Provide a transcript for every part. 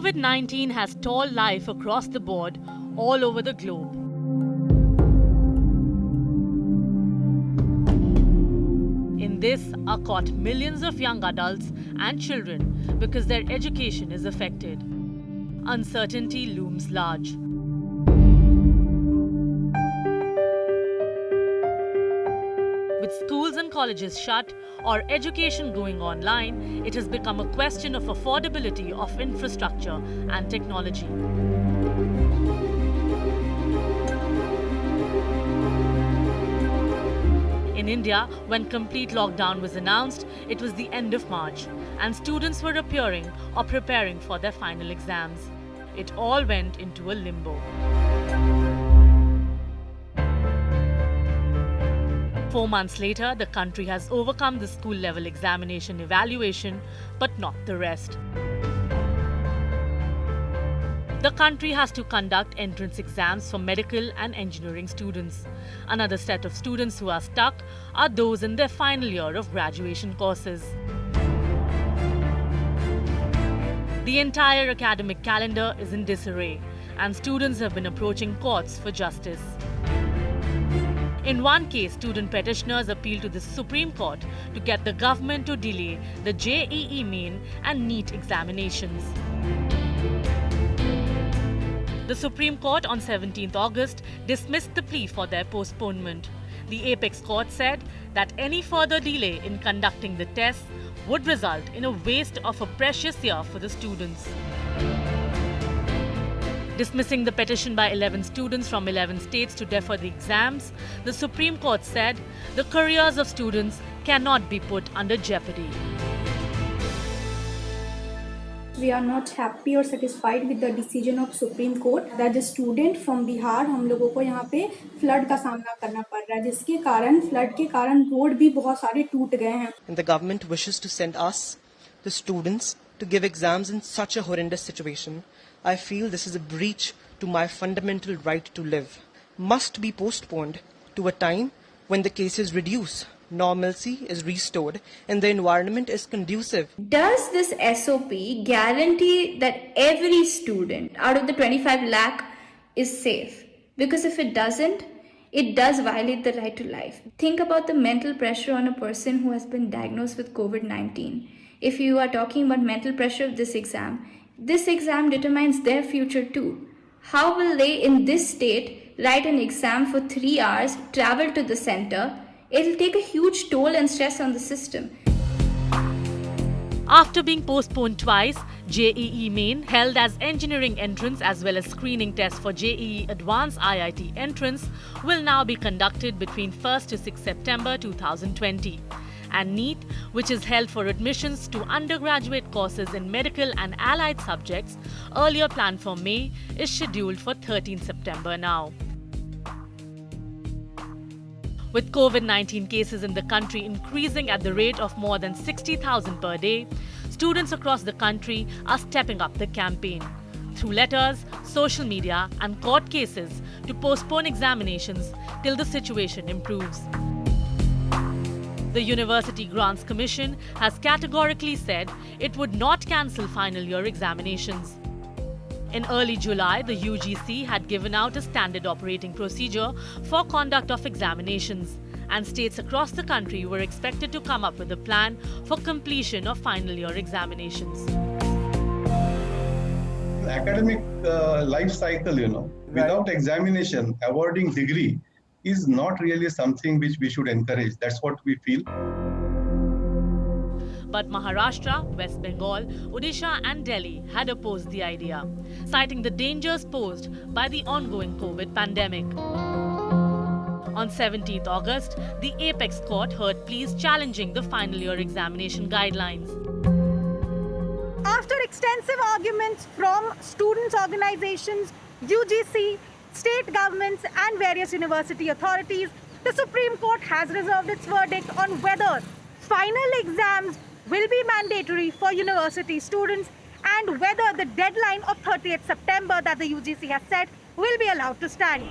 COVID-19 has stalled life across the board all over the globe. In this are caught millions of young adults and children because their education is affected. Uncertainty looms large. With schools and colleges shut or education going online, it has become a question of affordability of infrastructure and technology. In India, when complete lockdown was announced, it was the end of March, and students were appearing or preparing for their final exams. It all went into a limbo. 4 months later, the country has overcome the school-level examination evaluation, but not the rest. The country has to conduct entrance exams for medical and engineering students. Another set of students who are stuck are those in their final year of graduation courses. The entire academic calendar is in disarray, and students have been approaching courts for justice. In one case, student petitioners appealed to the Supreme Court to get the government to delay the JEE Main and NEET examinations. The Supreme Court on 17th August dismissed the plea for their postponement. The apex court said that any further delay in conducting the tests would result in a waste of a precious year for the students. Dismissing the petition by 11 students from 11 states to defer the exams, the Supreme Court said the careers of students cannot be put under jeopardy. We are not happy or satisfied with the decision of Supreme Court that the student from Bihar हम लोगों को यहाँ पे flood का सामना करना पड़ रहा है, जिसके कारण फ्लड के कारण रोड भी बहुत सारे टूट गए हैं. And the government wishes to send us, the students, to give exams in such a horrendous situation. I feel this is a breach to my fundamental right to live. Must be postponed to a time when the cases reduce, normalcy is restored, and the environment is conducive. Does this SOP guarantee that every student out of the 25 lakh is safe? Because if it doesn't, it does violate the right to life. Think about the mental pressure on a person who has been diagnosed with COVID-19. If you are talking about mental pressure of this exam determines their future too. How will they in this state write an exam for 3 hours, travel to the center? It'll take a huge toll and stress on the system. After being postponed twice, JEE Main, held as engineering entrance as well as screening tests for JEE Advanced IIT entrance, will now be conducted between 1st to 6th September 2020. And NEET, which is held for admissions to undergraduate courses in medical and allied subjects, earlier planned for May, is scheduled for 13 September now. With COVID-19 cases in the country increasing at the rate of more than 60,000 per day, students across the country are stepping up the campaign through letters, social media, and court cases to postpone examinations till the situation improves. The University Grants Commission has categorically said it would not cancel final year examinations. In early July, the UGC had given out a standard operating procedure for conduct of examinations, and states across the country were expected to come up with a plan for completion of final year examinations. Academic life cycle, without examination, awarding degree is not really something which we should encourage. That's what we feel. But Maharashtra, West Bengal, Odisha and Delhi had opposed the idea, citing the dangers posed by the ongoing COVID pandemic. On 17th August, the apex court heard pleas challenging the final year examination guidelines. After extensive arguments from students' organizations, UGC, state governments and various university authorities, the Supreme Court has reserved its verdict on whether final exams will be mandatory for university students and whether the deadline of 30th September that the UGC has set will be allowed to stand.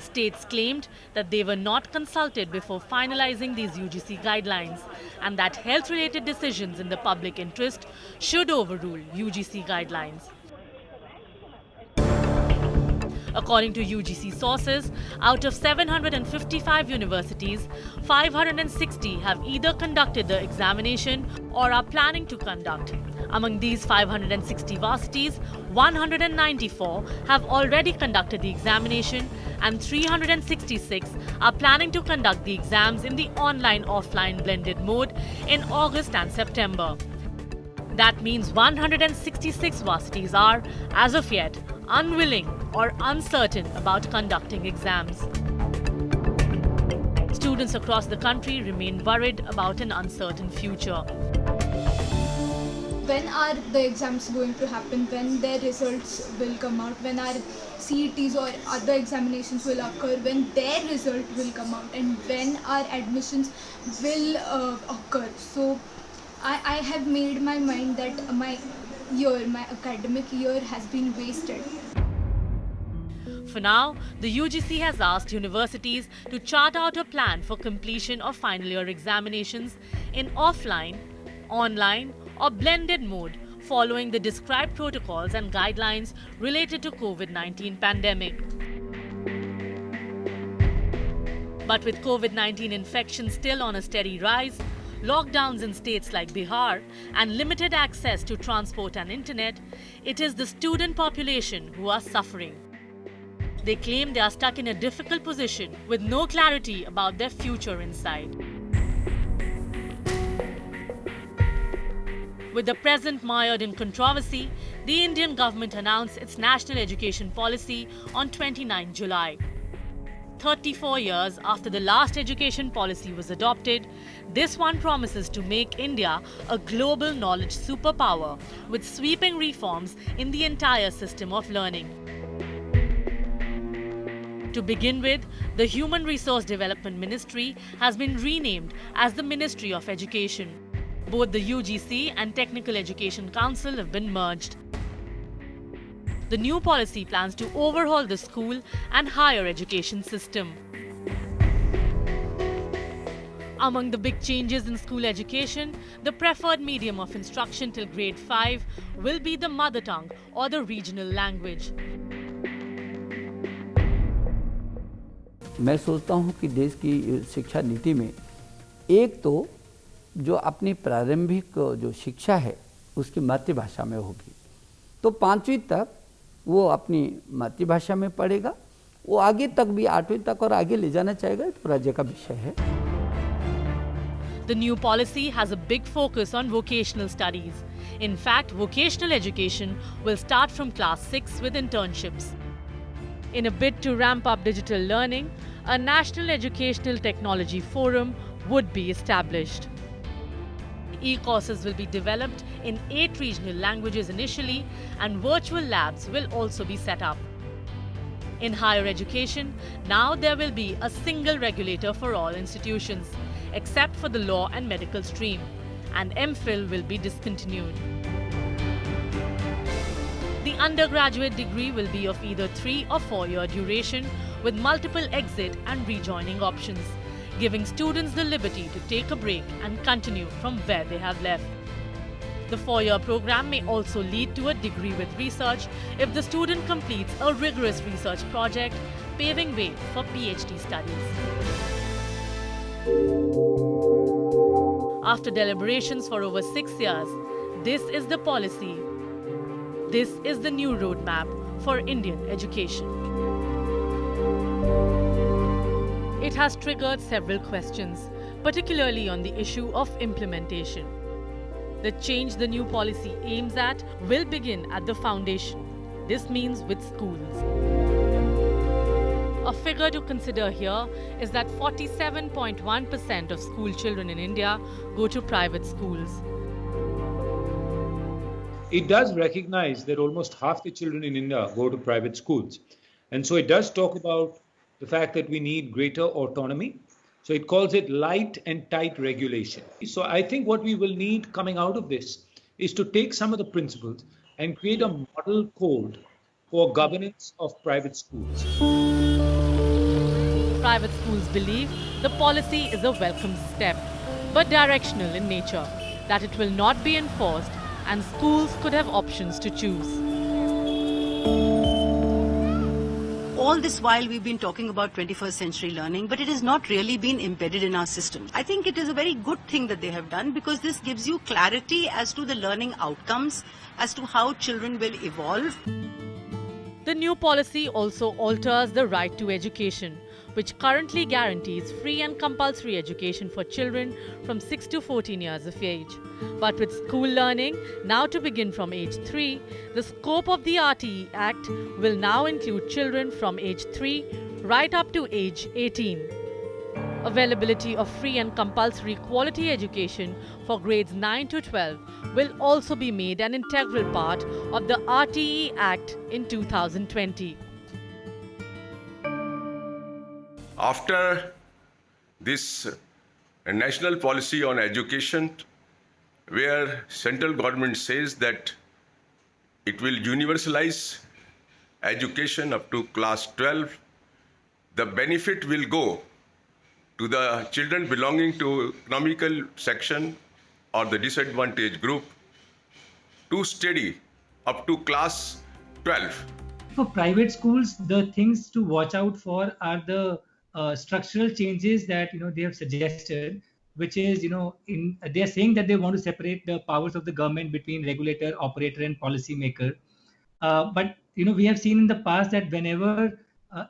States claimed that they were not consulted before finalizing these UGC guidelines and that health-related decisions in the public interest should overrule UGC guidelines. According to UGC sources, out of 755 universities, 560 have either conducted the examination or are planning to conduct. Among these 560 varsities, 194 have already conducted the examination and 366 are planning to conduct the exams in the online-offline blended mode in August and September. That means 166 varsities are, as of yet, unwilling or uncertain about conducting exams. Students across the country remain worried about an uncertain future. When are the exams going to happen? When their results will come out? When our CETs or other examinations will occur? When their result will come out? And when our admissions will occur? So I have made my mind that my academic year has been wasted. For now, the UGC has asked universities to chart out a plan for completion of final year examinations in offline, online or blended mode following the described protocols and guidelines related to COVID-19 pandemic. But with COVID-19 infections still on a steady rise, lockdowns in states like Bihar and limited access to transport and internet, it is the student population who are suffering. They claim they are stuck in a difficult position with no clarity about their future in sight. With the present mired in controversy, the Indian government announced its national education policy on 29 July. 34 years after the last education policy was adopted, this one promises to make India a global knowledge superpower with sweeping reforms in the entire system of learning. To begin with, the Human Resource Development Ministry has been renamed as the Ministry of Education. Both the UGC and Technical Education Council have been merged. The new policy plans to overhaul the school and higher education system. Among the big changes in school education, the preferred medium of instruction till grade 5 will be the mother tongue or the regional language. मैं सोचता हूँ कि देश की शिक्षा नीति में एक तो जो अपनी प्रारंभिक जो शिक्षा है उसकी मातृभाषा में होगी, तो 5वीं तक वो अपनी मातृभाषा में पढ़ेगा, वो आगे तक भी 8वीं तक और आगे ले जाना चाहेगा, तो राज्य का विषय है. The new policy has a big focus on vocational studies. In fact, vocational education will start from class 6 with internships. In a bid to ramp up digital learning, a National Educational Technology Forum would be established. E-courses will be developed in 8 regional languages initially, and virtual labs will also be set up. In higher education, now there will be a single regulator for all institutions, except for the law and medical stream, and MPhil will be discontinued. The undergraduate degree will be of either 3 or 4-year duration with multiple exit and rejoining options, giving students the liberty to take a break and continue from where they have left. The 4-year program may also lead to a degree with research if the student completes a rigorous research project, paving way for PhD studies. After deliberations for over 6 years, this is the policy. This is the new roadmap for Indian education. It has triggered several questions, particularly on the issue of implementation. The change the new policy aims at will begin at the foundation. This means with schools. A figure to consider here is that 47.1% of school children in India go to private schools. It does recognize that almost half the children in India go to private schools. And so it does talk about the fact that we need greater autonomy. So it calls it light and tight regulation. So I think what we will need coming out of this is to take some of the principles and create a model code for governance of private schools. private schools believe the policy is a welcome step, but directional in nature, that it will not be enforced and schools could have options to choose. All this while we've been talking about 21st century learning, but it has not really been embedded in our system. I think it is a very good thing that they have done, because this gives you clarity as to the learning outcomes, as to how children will evolve. The new policy also alters the right to education, which currently guarantees free and compulsory education for children from 6 to 14 years of age. But with school learning now to begin from age 3, the scope of the RTE Act will now include children from age 3 right up to age 18. Availability of free and compulsory quality education for grades 9 to 12 will also be made an integral part of the RTE Act in 2020. After this national policy on education, where central government says that it will universalize education up to class 12, the benefit will go to the children belonging to economical section or the disadvantaged group to study up to class 12. For private schools, the things to watch out for are the structural changes that they have suggested, which is they are saying that they want to separate the powers of the government between regulator, operator, and policymaker. But we have seen in the past that whenever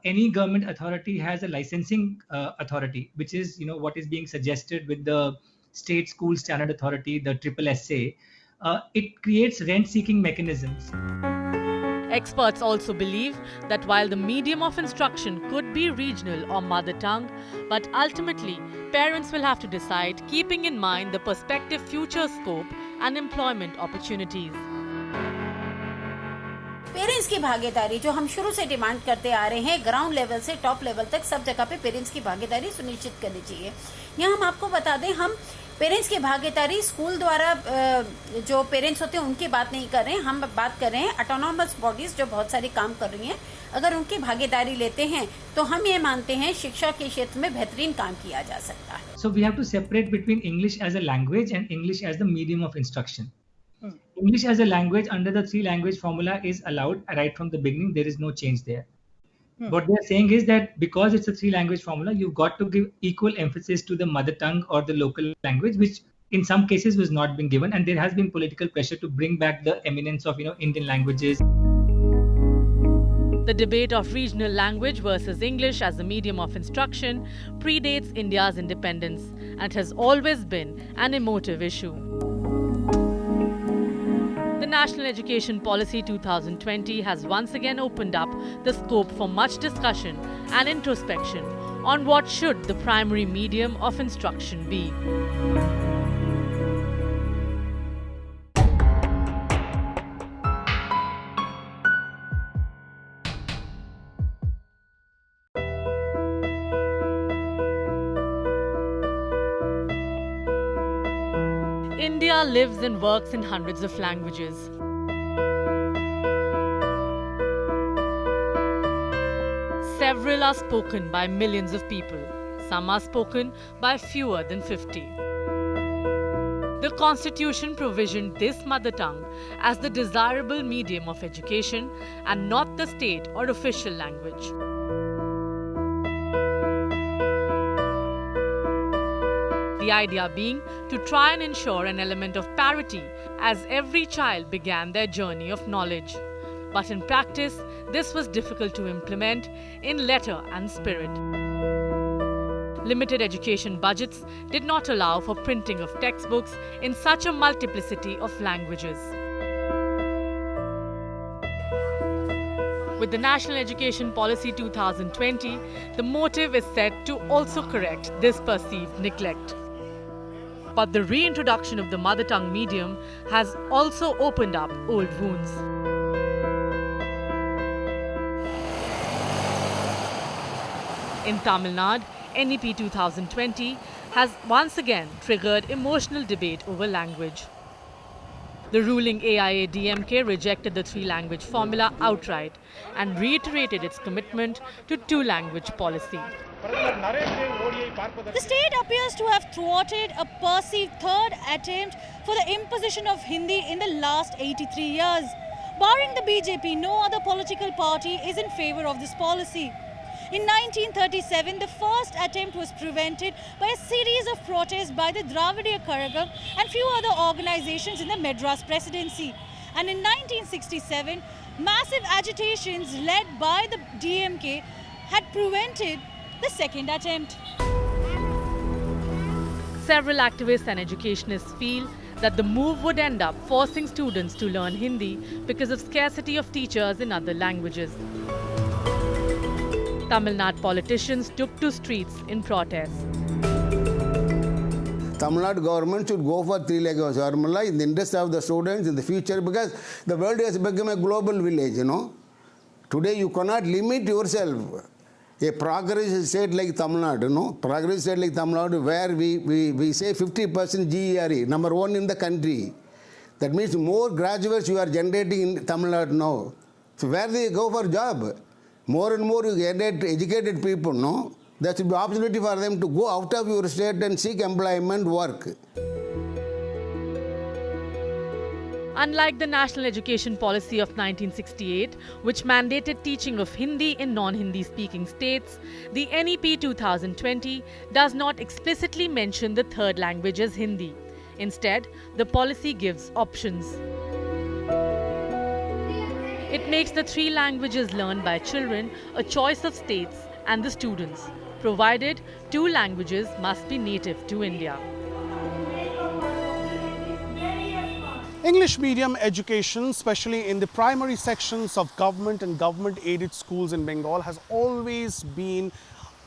any government authority has a licensing authority, which is what is being suggested with the State School Standard Authority, the SSSA, it creates rent-seeking mechanisms. Experts also believe that while the medium of instruction could be regional or mother tongue, but ultimately parents will have to decide, keeping in mind the prospective future scope and employment opportunities. Parents की भागीदारी जो हम शुरू से demand करते आ रहे हैं, ground level से टॉप लेवल तक सब जगह पे पेरेंट्स की भागीदारी सुनिश्चित करनी चाहिए। यहाँ हम आपको बता दें, हम पेरेंट्स की भागीदारी स्कूल द्वारा जो पेरेंट्स होते हैं उनकी बात नहीं कर रहे हैं, हम बात कर रहे हैं ऑटोनॉमस बॉडीज जो बहुत सारे काम कर रही हैं। अगर उनकी भागीदारी लेते हैं तो हम ये मानते हैं शिक्षा के क्षेत्र में बेहतरीन काम किया जा सकता है। So we have to separate between English as a language and English as the medium of instruction. English as a language under the 3 language formula is allowed right from the beginning. There is no change there. What they are saying is that because it's a 3 language formula, you've got to give equal emphasis to the mother tongue or the local language, which in some cases was not being given, and there has been political pressure to bring back the eminence of Indian languages. The debate of regional language versus English as a medium of instruction predates India's independence and has always been an emotive issue. The National Education Policy 2020 has once again opened up the scope for much discussion and introspection on what should the primary medium of instruction be. India lives and works in hundreds of languages. Several are spoken by millions of people. Some are spoken by fewer than 50. The Constitution provisioned this mother tongue as the desirable medium of education and not the state or official language. The idea being to try and ensure an element of parity as every child began their journey of knowledge. But in practice, this was difficult to implement in letter and spirit. Limited education budgets did not allow for printing of textbooks in such a multiplicity of languages. With the National Education Policy 2020, the motive is set to also correct this perceived neglect. But the reintroduction of the mother tongue medium has also opened up old wounds. In Tamil Nadu, NEP 2020 has once again triggered emotional debate over language. The ruling AIADMK rejected the 3-language formula outright and reiterated its commitment to 2-language policy. The state appears to have thwarted a perceived third attempt for the imposition of Hindi in the last 83 years. Barring the BJP, no other political party is in favor of this policy. In 1937, the first attempt was prevented by a series of protests by the Dravidiya Karagam and few other organizations in the Madras Presidency. And in 1967, massive agitations led by the DMK had prevented the second attempt. Several activists and educationists feel that the move would end up forcing students to learn Hindi because of scarcity of teachers in other languages. Tamil Nadu politicians took to streets in protest. Tamil Nadu government should go for three-language formula in the interest of the students in the future, because the world has become a global village, you know. Today you cannot limit yourself. A progressive state like Tamil Nadu, you know, progressive state like Tamil Nadu, where we say 50% GERE, number one in the country. That means more graduates you are generating in Tamil Nadu now. So where they go for job? More and more you get educated people, no? There should be opportunity for them to go out of your state and seek employment, work. Unlike the National Education Policy of 1968, which mandated teaching of Hindi in non-Hindi speaking states, the NEP 2020 does not explicitly mention the third language as Hindi. Instead, the policy gives options. It makes the three languages learned by children a choice of states and the students, provided two languages must be native to India. English medium education, especially in the primary sections of government and government-aided schools in Bengal, has always been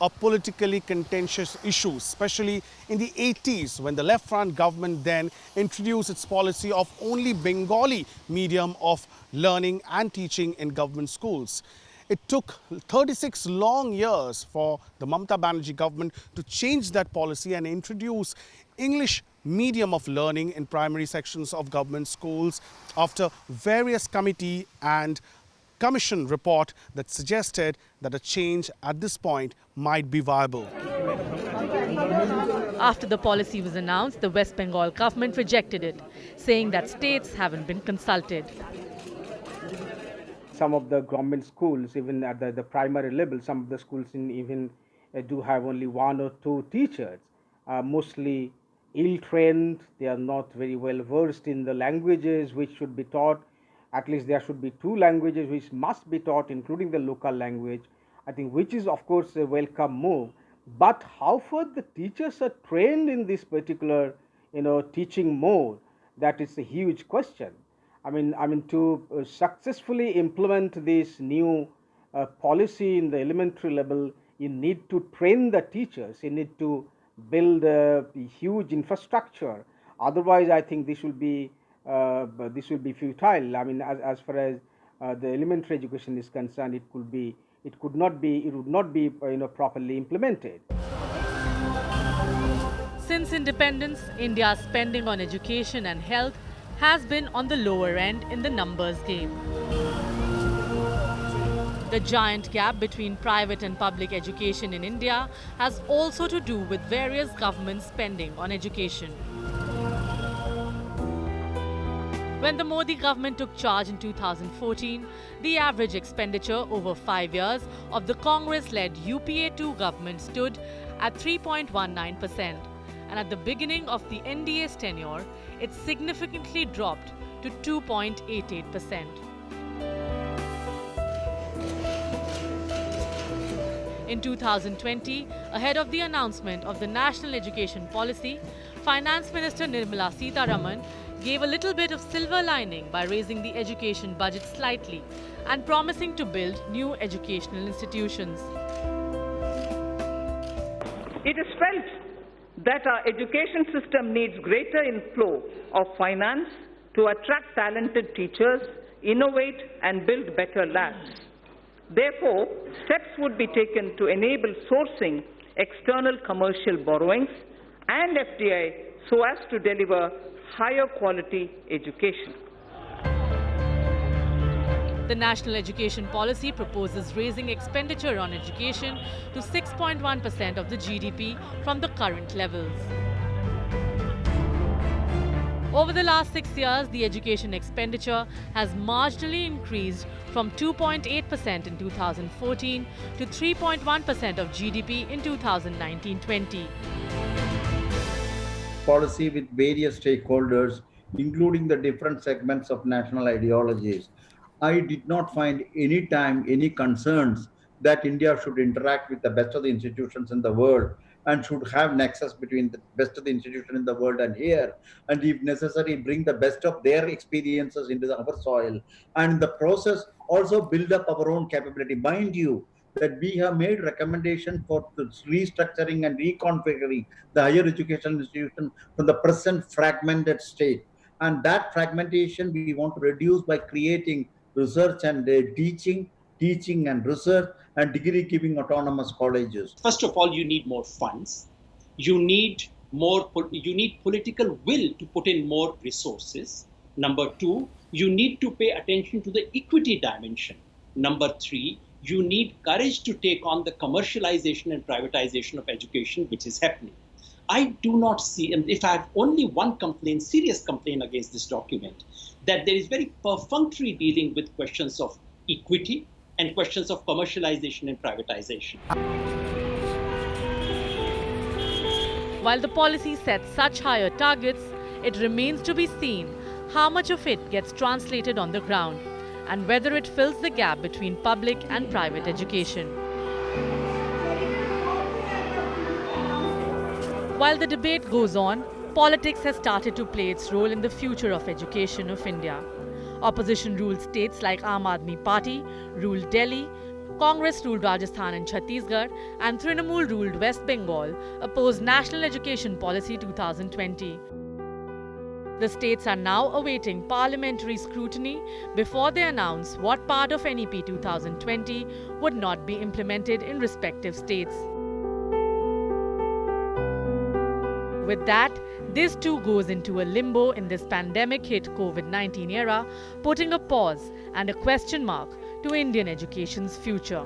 a politically contentious issue, especially in the 80s when the Left Front government then introduced its policy of only Bengali medium of learning and teaching in government schools. It took 36 long years for the Mamata Banerjee government to change that policy and introduce English medium of learning in primary sections of government schools after various committee and commission report that suggested that a change at this point might be viable. After the policy was announced, the West Bengal government rejected it, saying that states haven't been consulted. Some of the government schools, even at the primary level, some of the schools even do have only one or two teachers, mostly ill-trained. They are not very well versed in the languages which should be taught. At least there should be two languages which must be taught, including the local language, I think, which is of course a welcome move. But how far the teachers are trained in this particular, teaching mode, that is a huge question. I mean, to successfully implement this new policy in the elementary level, you need to train the teachers. You need to build a huge infrastructure. Otherwise, I think this will be futile. I mean, as far as the elementary education is concerned, it would not be properly implemented. Since independence, India's spending on education and health has been on the lower end in the numbers game. The giant gap between private and public education in India has also to do with various government spending on education. When the Modi government took charge in 2014, the average expenditure over 5 years of the Congress-led UPA-2 government stood at 3.19%. And at the beginning of the NDA's tenure, it significantly dropped to 2.88%. In 2020, ahead of the announcement of the National Education Policy, Finance Minister Nirmala Sitharaman gave a little bit of silver lining by raising the education budget slightly and promising to build new educational institutions. It is felt that our education system needs greater inflow of finance to attract talented teachers, innovate and build better labs. Therefore, steps would be taken to enable sourcing external commercial borrowings and FDI so as to deliver higher quality education. The National Education Policy proposes raising expenditure on education to 6.1% of the GDP from the current levels. Over the last 6 years, the education expenditure has marginally increased from 2.8% in 2014 to 3.1% of GDP in 2019-20. Policy with various stakeholders, including the different segments of national ideologies. I did not find any time any concerns that India should interact with the best of the institutions in the world and should have nexus between the best of the institution in the world and here, and if necessary, bring the best of their experiences into our soil, and the process also build up our own capability. Mind you, that we have made recommendation for restructuring and reconfiguring the higher education institution from the present fragmented state. And that fragmentation we want to reduce by creating research and teaching and research and degree giving autonomous colleges. First of all, you need more funds. You need political will to put in more resources. Number two, you need to pay attention to the equity dimension. Number three, you need courage to take on the commercialization and privatization of education, which is happening. I do not see, and if I have only one complaint, serious complaint against this document, that there is very perfunctory dealing with questions of equity and questions of commercialization and privatization. While the policy sets such higher targets, it remains to be seen how much of it gets translated on the ground and whether it fills the gap between public and private education. While the debate goes on, politics has started to play its role in the future of education of India. Opposition-ruled states like Aam Aadmi Party ruled Delhi, Congress ruled Rajasthan and Chhattisgarh, and Trinamool ruled West Bengal opposed National Education Policy 2020. The states are now awaiting parliamentary scrutiny before they announce what part of NEP 2020 would not be implemented in respective states. With that, this too goes into a limbo in this pandemic-hit COVID-19 era, putting a pause and a question mark to Indian education's future.